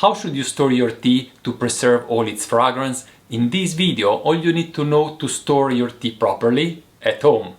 How should you store your tea to preserve all its fragrance? In this video, all you need to know to store your tea properly at home.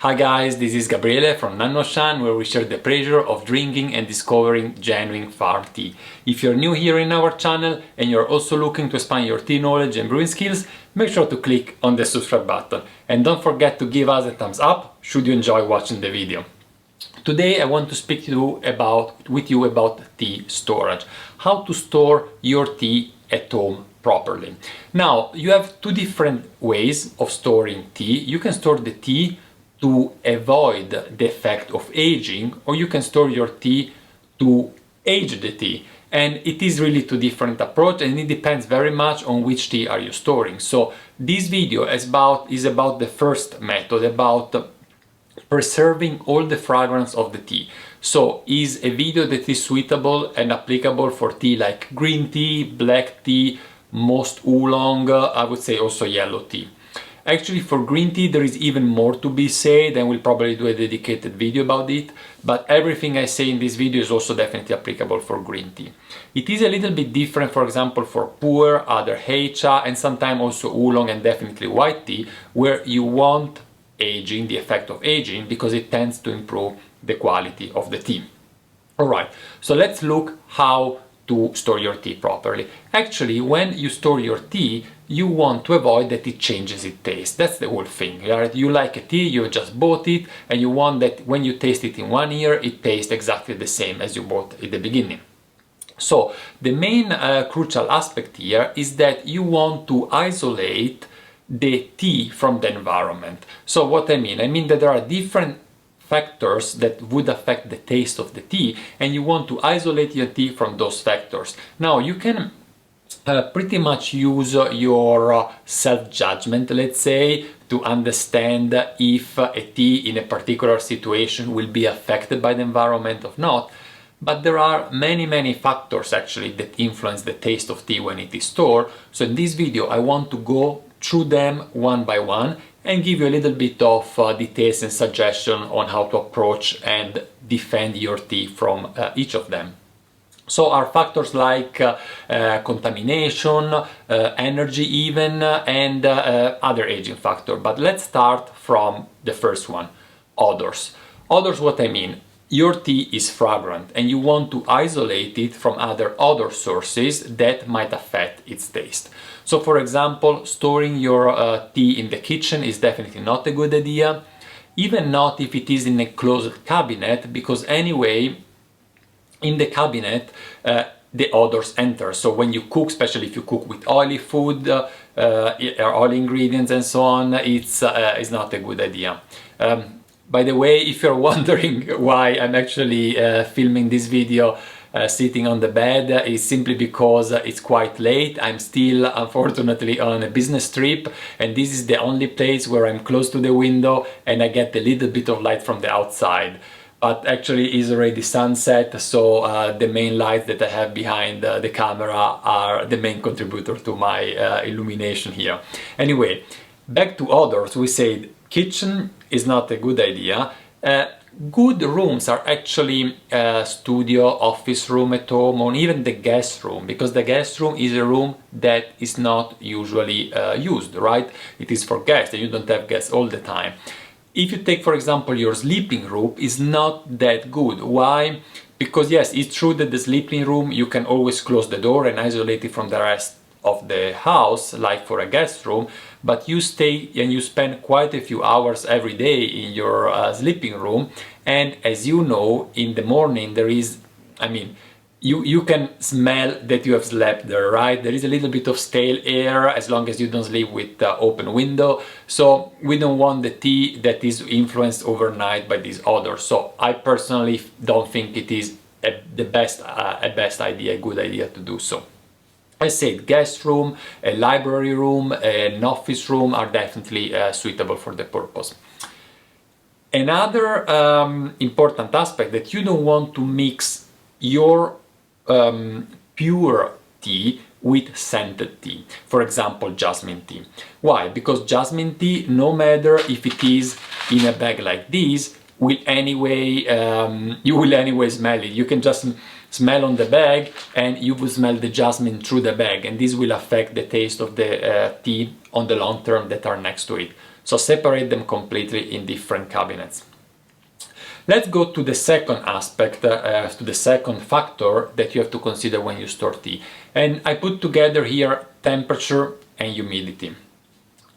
Hi guys, this is Gabriele from nannuoshan, where we share the pleasure of drinking and discovering genuine farm tea. If you're new here in our channel and you're also looking to expand your tea knowledge and brewing skills, make sure to click on the subscribe button. And don't forget to give us a thumbs up should you enjoy watching the video. Today I want to speak with you about tea storage. How to store your tea at home properly. Now, you have two different ways of storing tea. You can store the tea to avoid the effect of aging, or you can store your tea to age the tea. And it is really two different approaches, and it depends very much on which tea are you storing. So this video is about the first method, about preserving all the fragrance of the tea. So is a video that is suitable and applicable for tea like green tea, black tea, most oolong, I would say also yellow tea. Actually, for green tea there is even more to be said, and we'll probably do a dedicated video about it, but everything I say in this video is also definitely applicable for green tea. It is a little bit different, for example, for pu'er, other heicha, and sometimes also oolong and definitely white tea, where you want aging, the effect of aging, because it tends to improve the quality of the tea. Alright, so let's look how to store your tea properly. Actually, when you store your tea, you want to avoid that it changes its taste. That's the whole thing. You like a tea, you just bought it, and you want that when you taste it in 1 year, it tastes exactly the same as you bought at the beginning. So the main crucial aspect here is that you want to isolate the tea from the environment. So what I mean that there are different factors that would affect the taste of the tea, and you want to isolate your tea from those factors. Now you can pretty much use your self-judgment, let's say, to understand if a tea in a particular situation will be affected by the environment or not. But there are many factors actually that influence the taste of tea when it is stored. So in this video I want to go through them one by one and give you a little bit of details and suggestion on how to approach and defend your tea from each of them. So are factors like contamination, energy even, and other aging factors. But let's start from the first one, odors. Odors, what I mean, your tea is fragrant and you want to isolate it from other odor sources that might affect its taste. So for example, storing your tea in the kitchen is definitely not a good idea, even not if it is in a closed cabinet, because anyway, in the cabinet the odors enter. So when you cook, especially if you cook with oily food or oil ingredients and so on, it's not a good idea. By the way, if you're wondering why I'm actually filming this video sitting on the bed, is simply because it's quite late. I'm still unfortunately on a business trip, and this is the only place where I'm close to the window and I get a little bit of light from the outside. But actually it's already sunset, so the main lights that I have behind the camera are the main contributor to my illumination here. Anyway, back to odors. We said kitchen is not a good idea. Good rooms are actually studio, office room at home, or even the guest room, because the guest room is a room that is not usually used, right? It is for guests and you don't have guests all the time. If you take, for example, your sleeping room, is not that good. Why? Because yes, it's true that the sleeping room, you can always close the door and isolate it from the rest of the house, like for a guest room, but you stay and you spend quite a few hours every day in your sleeping room, and as you know, in the morning there is, you can smell that you have slept there, right? There is a little bit of stale air as long as you don't sleep with the open window. So we don't want the tea that is influenced overnight by these odors. So I personally don't think it is a good idea to do so. I said guest room, a library room, an office room are definitely suitable for the purpose. Another important aspect that you don't want to mix your pure tea with scented tea, for example jasmine tea. Why? Because jasmine tea, no matter if it is in a bag like this, will anyway you will anyway smell it. You can just smell on the bag and you will smell the jasmine through the bag, and this will affect the taste of the tea on the long term that are next to it. So separate them completely in different cabinets. Let's go to the second aspect, to the second factor that you have to consider when you store tea. And I put together here temperature and humidity.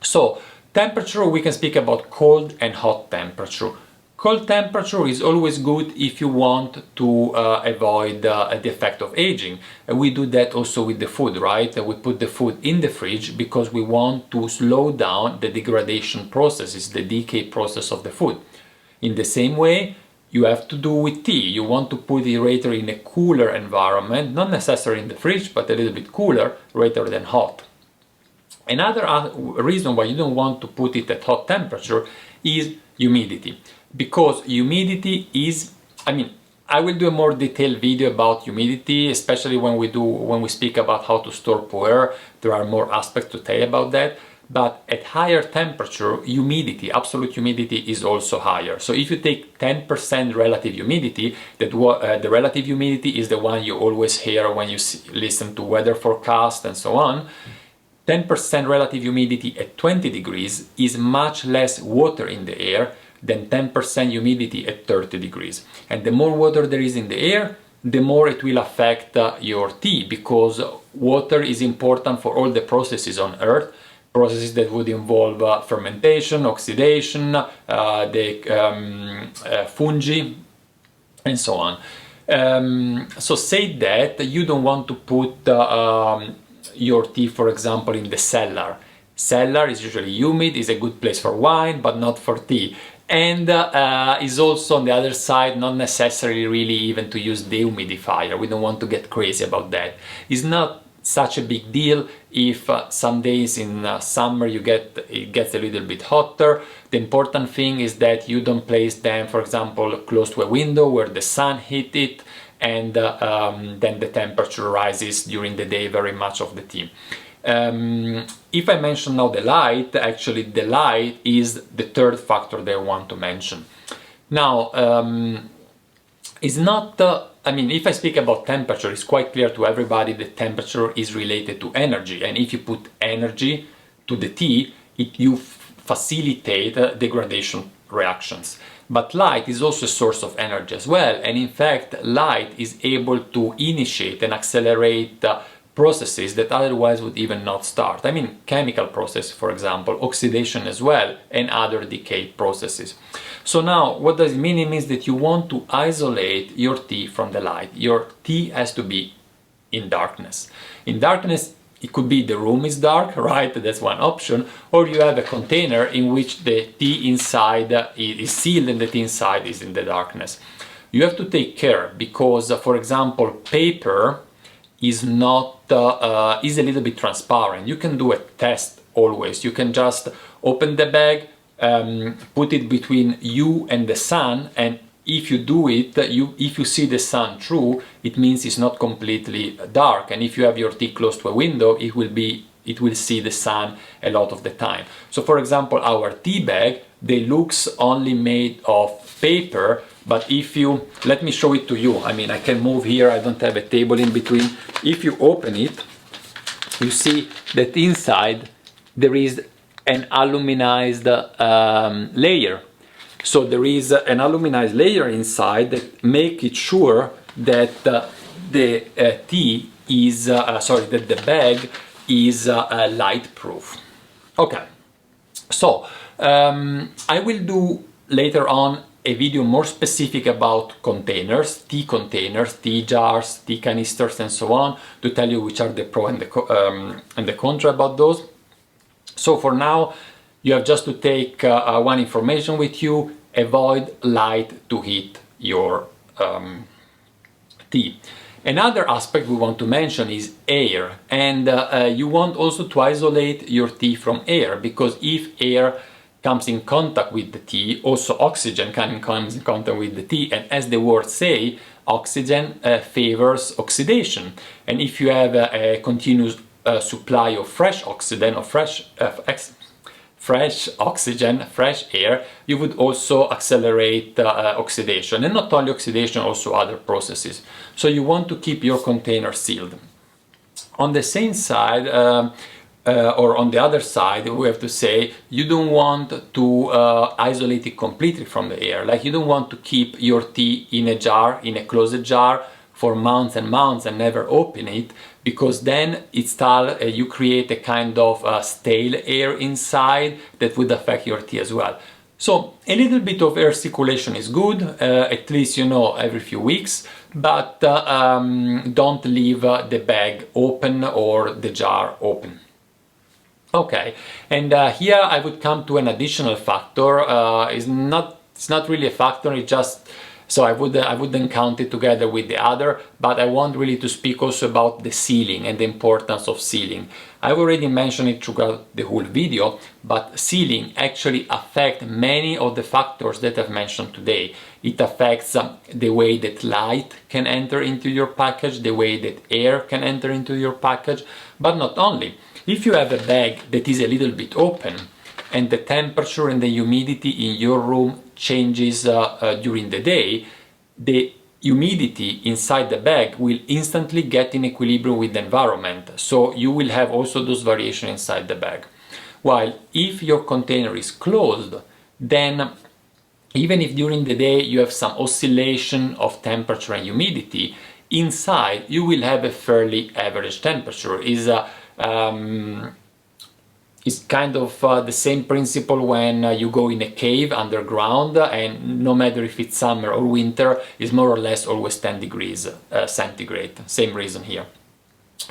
So temperature, we can speak about cold and hot temperature. Cold temperature is always good if you want to avoid the effect of aging. And we do that also with the food, right? We put the food in the fridge because we want to slow down the degradation processes, the decay process of the food. In the same way, you have to do with tea. You want to put the aerator in a cooler environment, not necessarily in the fridge, but a little bit cooler rather than hot. Another reason why you don't want to put it at hot temperature is humidity. Because humidity is, I will do a more detailed video about humidity, especially when we speak about how to store pu'er. There are more aspects to tell about that. But at higher temperature, humidity, absolute humidity, is also higher. So if you take 10% relative humidity, the relative humidity is the one you always hear when you listen to weather forecast and so on. 10% relative humidity at 20 degrees is much less water in the air than 10% humidity at 30 degrees. And the more water there is in the air, the more it will affect your tea, because water is important for all the processes on Earth. Processes that would involve fermentation, oxidation, fungi, and so on. So say that you don't want to put your tea, for example, in the cellar. Cellar is usually humid, is a good place for wine, but not for tea. And is also on the other side not necessarily really even to use dehumidifier. We don't want to get crazy about that. It's not such a big deal if some days in summer it gets a little bit hotter. The important thing is that you don't place them, for example, close to a window where the sun hit it, and then the temperature rises during the day very much of the tea. If I mention now the light, actually the light is the third factor that I want to mention. Now, it's not if I speak about temperature, it's quite clear to everybody that temperature is related to energy, and if you put energy to the tea, you facilitate degradation reactions. But light is also a source of energy as well, and in fact light is able to initiate and accelerate processes that otherwise would even not start. Chemical process, for example, oxidation as well, and other decay processes. So now, what does it mean? It means that you want to isolate your tea from the light. Your tea has to be in darkness. In darkness, it could be the room is dark, right? That's one option. Or you have a container in which the tea inside is sealed and the tea inside is in the darkness. You have to take care because, for example, paper is not is a little bit transparent. You can do a test always. You can just open the bag, put it between you and the sun, and if you do it, if you see the sun through, it means it's not completely dark. And if you have your tea close to a window, it will see the sun a lot of the time. So for example, our tea bag, they looks only made of paper, but if you, let me show it to you. I can move here, I don't have a table in between. If you open it, you see that inside there is an aluminized layer. So there is an aluminized layer inside that make it sure that the tea is, that the bag is light proof. Okay, so I will do later on a video more specific about containers, tea jars, tea canisters, and so on, to tell you which are the pro and the contra about those. So for now, you have just to take one information with you: avoid light to heat your tea. Another aspect we want to mention is air, and you want also to isolate your tea from air, because if air comes in contact with the tea, also oxygen comes in contact with the tea, and as the words say, oxygen favors oxidation. And if you have a continuous supply of fresh oxygen or fresh oxygen, fresh air, you would also accelerate oxidation, and not only oxidation, also other processes. So you want to keep your container sealed. On the same side, or on the other side, we have to say you don't want to isolate it completely from the air. Like, you don't want to keep your tea in a jar, in a closed jar, for months and months and never open it, because then you create a kind of stale air inside that would affect your tea as well. So a little bit of air circulation is good, at least, you know, every few weeks, but don't leave the bag open or the jar open. Okay, and here I would come to an additional factor. It's not really a factor, it's just, so I wouldn't count it together with the other, but I want really to speak also about the sealing and the importance of sealing. I've already mentioned it throughout the whole video, but sealing actually affects many of the factors that I've mentioned today. It affects the way that light can enter into your package, the way that air can enter into your package, but not only. If you have a bag that is a little bit open and the temperature and the humidity in your room changes during the day, the humidity inside the bag will instantly get in equilibrium with the environment. So you will have also those variations inside the bag. While if your container is closed, then even if during the day you have some oscillation of temperature and humidity, inside you will have a fairly average temperature. It's kind of the same principle when you go in a cave underground, and no matter if it's summer or winter, it's more or less always 10 degrees centigrade. Same reason here.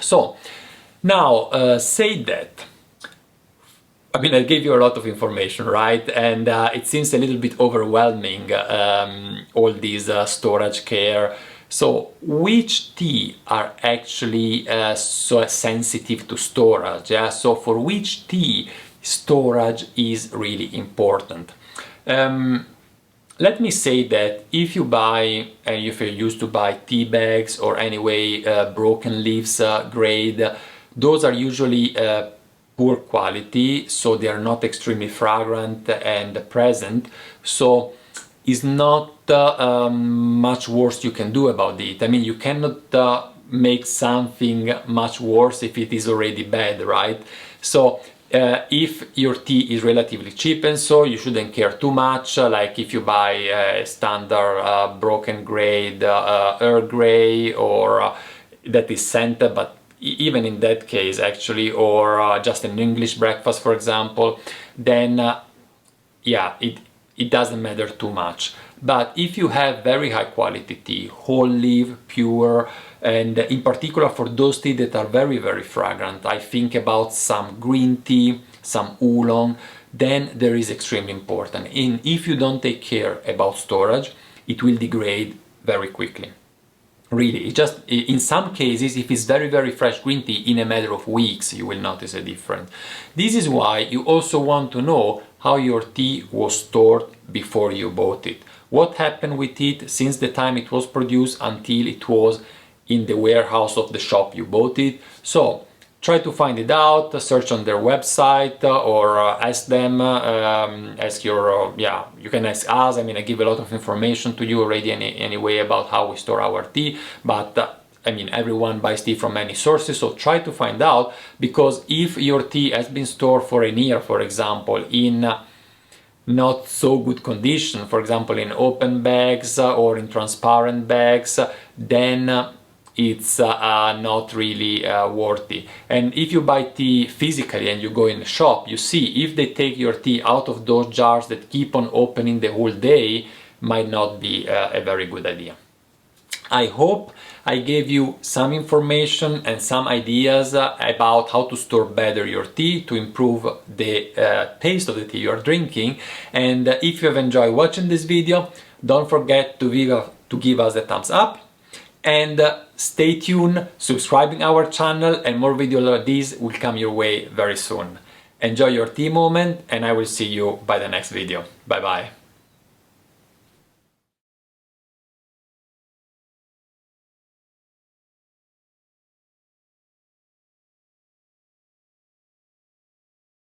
So now, say that, I mean, I gave you a lot of information, right? And it seems a little bit overwhelming, all these storage care. So which tea are actually so sensitive to storage? Yeah? So for which tea storage is really important? Let me say that if you buy, and if you're used to buy tea bags or anyway broken leaves grade, those are usually poor quality, so they are not extremely fragrant and present. So is not much worse you can do about it. I mean, you cannot make something much worse if it is already bad, right? So if your tea is relatively cheap and so, you shouldn't care too much, like if you buy a standard broken grade Earl Grey, or that is scented, but even in that case actually, or just an English breakfast, for example, then yeah, it doesn't matter too much. But if you have very high quality tea, whole leaf, pure, and in particular for those tea that are very, very fragrant, I think about some green tea, some oolong, then there is extremely important. And if you don't take care about storage, it will degrade very quickly. Really, just in some cases, if it's very, very fresh green tea, in a matter of weeks, you will notice a difference. This is why you also want to know how your tea was stored before you bought it. What happened with it since the time it was produced until it was in the warehouse of the shop you bought it. So try to find it out, search on their website, or ask them, ask your, you can ask us. I mean, I give a lot of information to you already anyway about how we store our tea, but I mean, everyone buys tea from many sources, so try to find out, because if your tea has been stored for a year, for example, in not so good condition, for example in open bags or in transparent bags, then it's not really worthy. And if you buy tea physically and you go in the shop, you see if they take your tea out of those jars that keep on opening the whole day, might not be a very good idea. I hope I gave you some information and some ideas about how to store better your tea to improve the taste of the tea you are drinking. And if you have enjoyed watching this video, don't forget to give us a thumbs up, and stay tuned, subscribing our channel, and more videos like this will come your way very soon. Enjoy your tea moment, and I will see you by the next video. Bye bye.